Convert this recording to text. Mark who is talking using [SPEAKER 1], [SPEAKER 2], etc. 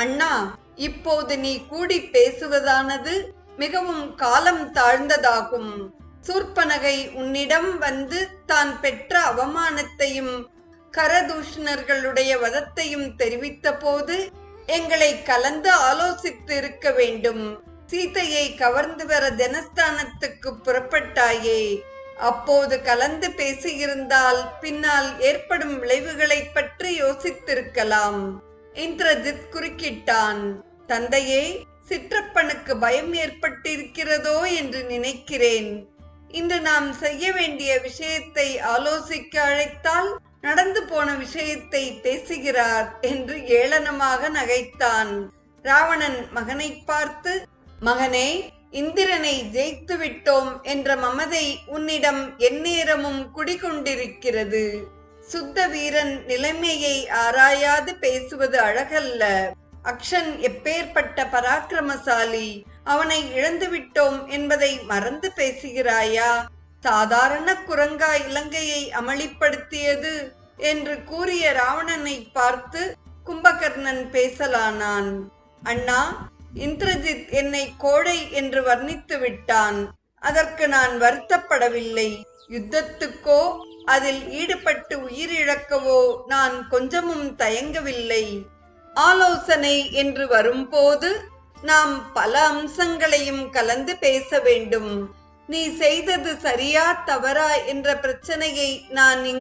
[SPEAKER 1] அண்ணா, இப்போது நீ கூடி பேசுவதானது மிகவும் காலம் தாழ்ந்ததாகும். சூர்ப்பனகை உன்னிடம் வந்து தான் பெற்ற அவமானத்தையும் கரதூஷணர்களுடைய வதத்தையும் தெரிவித்த போது எங்களை கலந்து ஆலோசித்து இருக்க வேண்டும். சீதையை கவர்ந்து வர ஜனஸ்தானத்துக்கு புறப்பட்டாயே, அப்போது கலந்து பேசியிருந்தால் பின்னால் ஏற்படும் விளைவுகளை பற்றி யோசித்திருக்கலாம். இந்திரஜித் குறுக்கிட்டான். தந்தையே, சிற்றப்பனுக்கு பயம் ஏற்பட்டிருக்கிறதோ என்று நினைக்கிறேன். இன்று நாம் செய்ய வேண்டிய விஷயத்தை ஆலோசிக்க அழைத்தால் நடந்து போன விஷயத்தை பேசுகிறார் என்று ஏளனமாக நகைத்தான். ராவணன் மகனை பார்த்து, மகனே, இந்திரனை ஜெயித்து விட்டோம் என்ற மமதை உன்னிடம் எந்நேரமும் குடிகொண்டிருக்கிறது. சுத்த வீரன் நிலைமையை ஆராயாது பேசுவது அழகல்ல. அக்ஷன் எப்பேற்பட்ட பராக்கிரமசாலி, அவனை இழந்துவிட்டோம் என்பதை மறந்து பேசுகிறாயா? சாதாரண குரங்கா இலங்கையை அமளிப்படுத்தியது என்று கூறிய ராவணனை பார்த்து கும்பகர்ணன் பேசலானான். அண்ணா, இந்திரஜித் என்னை கோழை என்று வர்ணித்து விட்டான். அதற்கு நான் வருத்தப்படவில்லை. யுத்தத்துக்கோ அதில் ஈடுபட்டு உயிரிழக்கவோ நான் கொஞ்சமும் தயங்கவில்லை. ஆலோசனை என்று வரும்போது நாம் பல அம்சங்களையும் கலந்து பேச வேண்டும். நீ செய்தது சரியா தவறா என்ற பிரச்சனையை நான்